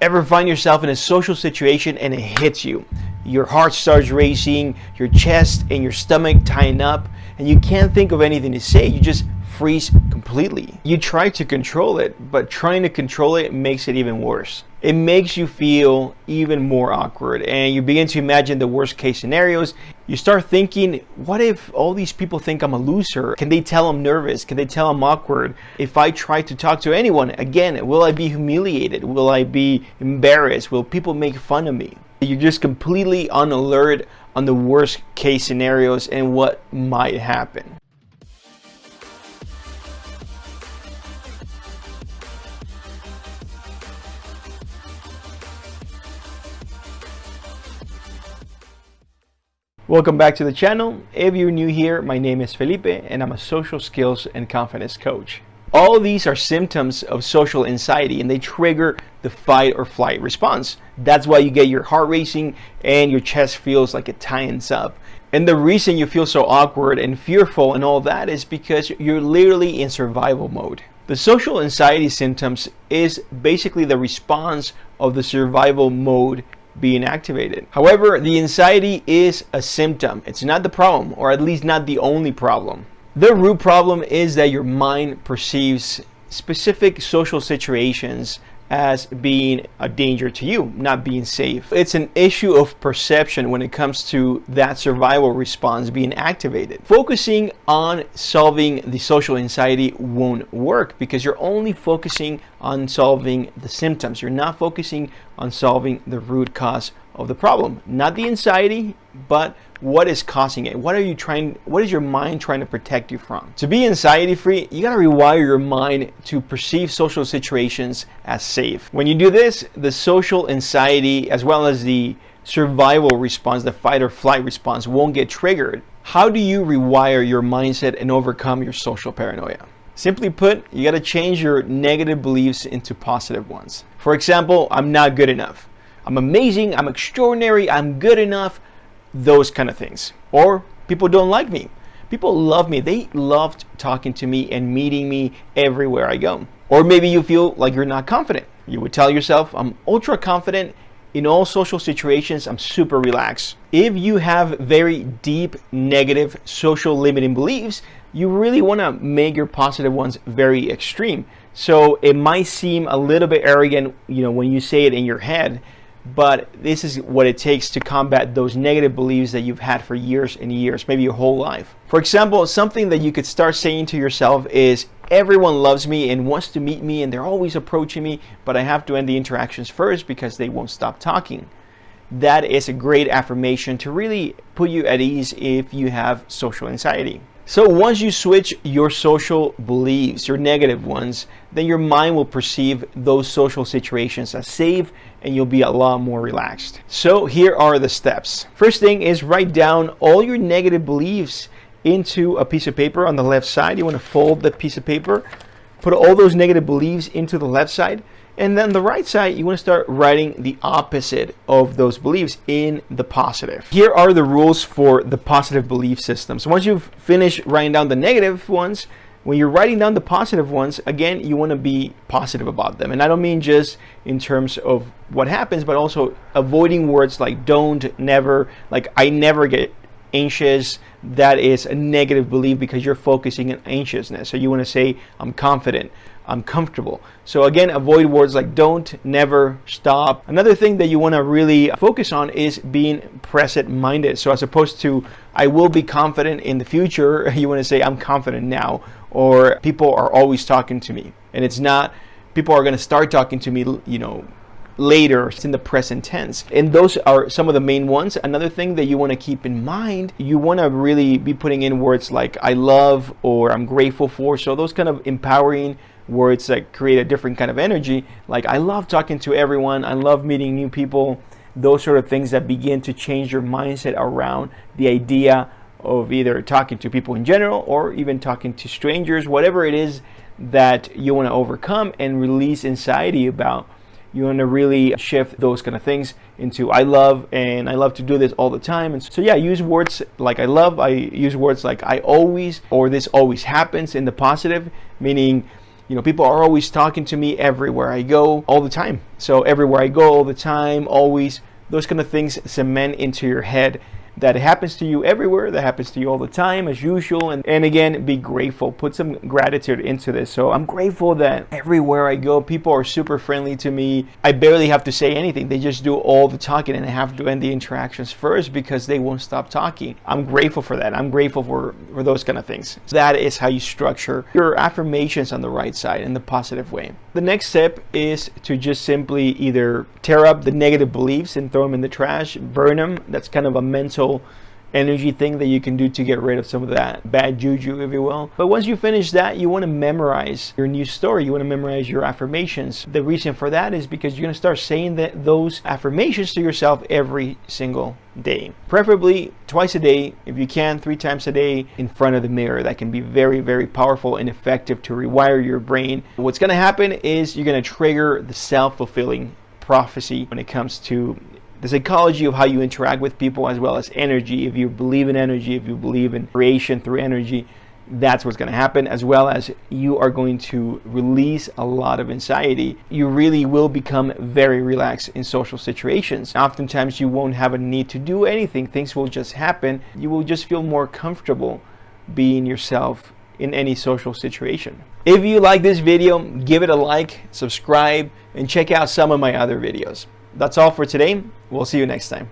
Ever find yourself in a social situation and it hits you? Your heart starts racing, your chest and your stomach tighten up, and you can't think of anything to say. You just freeze completely. You try to control it, but trying to control it makes it even worse. It makes you feel even more awkward, and you begin to imagine the worst case scenarios. You start thinking, what if all these people think I'm a loser? Can they tell I'm nervous? Can they tell I'm awkward? If I try to talk to anyone, again, will I be humiliated? Will I be embarrassed? Will people make fun of me? You're just completely on alert on the worst case scenarios and what might happen. Welcome back to the channel. If you're new here, my name is Felipe and I'm a social skills and confidence coach. All of these are symptoms of social anxiety and they trigger the fight or flight response. That's why you get your heart racing and your chest feels like it tightens up. And the reason you feel so awkward and fearful and all that is because you're literally in survival mode. The social anxiety symptoms is basically the response of the survival mode being activated. However, the anxiety is a symptom. It's not the problem, or at least not the only problem. The root problem is that your mind perceives specific social situations as being a danger to you, not being safe. It's an issue of perception when it comes to that survival response being activated. Focusing on solving the social anxiety won't work because you're only focusing on solving the symptoms. You're not focusing on solving the root cause of the problem. Not the anxiety, but what is causing it? What is your mind trying to protect you from? To be anxiety free, you gotta rewire your mind to perceive social situations as safe. When you do this, the social anxiety as well as the survival response, the fight or flight response, won't get triggered. How do you rewire your mindset and overcome your social paranoia? Simply put, you gotta change your negative beliefs into positive ones. For example, I'm not good enough. I'm amazing, I'm extraordinary, I'm good enough. Those kind of things. Or people don't like me. People love me. They loved talking to me and meeting me everywhere I go. Or maybe you feel like you're not confident. You would tell yourself, I'm ultra confident in all social situations. I'm super relaxed. If you have very deep negative social limiting beliefs, you really want to make your positive ones very extreme. So it might seem a little bit arrogant, when you say it in your head, but this is what it takes to combat those negative beliefs that you've had for years and years, maybe your whole life. For example, something that you could start saying to yourself is, everyone loves me and wants to meet me and they're always approaching me, but I have to end the interactions first because they won't stop talking. That is a great affirmation to really put you at ease if you have social anxiety. So once you switch your social beliefs, your negative ones, then your mind will perceive those social situations as safe and you'll be a lot more relaxed. So here are the steps. First thing is write down all your negative beliefs into a piece of paper on the left side. You want to fold the piece of paper, put all those negative beliefs into the left side, and then the right side, you want to start writing the opposite of those beliefs in the positive. Here are the rules for the positive belief system. So once you've finished writing down the negative ones, when you're writing down the positive ones, again, you want to be positive about them. And I don't mean just in terms of what happens, but also avoiding words like don't, never, like I never get anxious. That is a negative belief because you're focusing on anxiousness. So you want to say, I'm confident, I'm comfortable. So again, avoid words like don't, never, stop. Another thing that you want to really focus on is being present-minded. So as opposed to, I will be confident in the future, you want to say, I'm confident now, or people are always talking to me. And it's not, people are going to start talking to me, later. It's in the present tense. And those are some of the main ones. Another thing that you want to keep in mind, you want to really be putting in words like I love or I'm grateful for. So those kind of empowering words that create a different kind of energy, like I love talking to everyone, I love meeting new people. Those sort of things that begin to change your mindset around the idea of either talking to people in general or even talking to strangers, whatever it is that you want to overcome and release anxiety about. You want to really shift those kind of things into I love, and I love to do this all the time. And so yeah, use words like I love, I use words like I always, or this always happens in the positive, meaning People are always talking to me everywhere I go, all the time. So everywhere I go, all the time, always, those kind of things cement into your head that it happens to you everywhere, that happens to you all the time, as usual. And again, be grateful. Put some gratitude into this. So I'm grateful that everywhere I go, people are super friendly to me. I barely have to say anything. They just do all the talking, and I have to end the interactions first because they won't stop talking. I'm grateful for that. I'm grateful for those kind of things. So that is how you structure your affirmations on the right side in the positive way. The next step is to just simply either tear up the negative beliefs and throw them in the trash, burn them. That's kind of a mental energy thing that you can do to get rid of some of that bad juju, if you will. But once you finish that, you want to memorize your new story. You want to memorize your affirmations. The reason for that is because you're going to start saying those affirmations to yourself every single day. Preferably twice a day, if you can, 3 times a day in front of the mirror. That can be very, very powerful and effective to rewire your brain. What's going to happen is you're going to trigger the self-fulfilling prophecy when it comes to the psychology of how you interact with people, as well as energy. If you believe in energy, if you believe in creation through energy, that's what's going to happen, as well as you are going to release a lot of anxiety. You really will become very relaxed in social situations. Oftentimes you won't have a need to do anything. Things will just happen. You will just feel more comfortable being yourself in any social situation. If you like this video, give it a like, subscribe, and check out some of my other videos. That's all for today. We'll see you next time.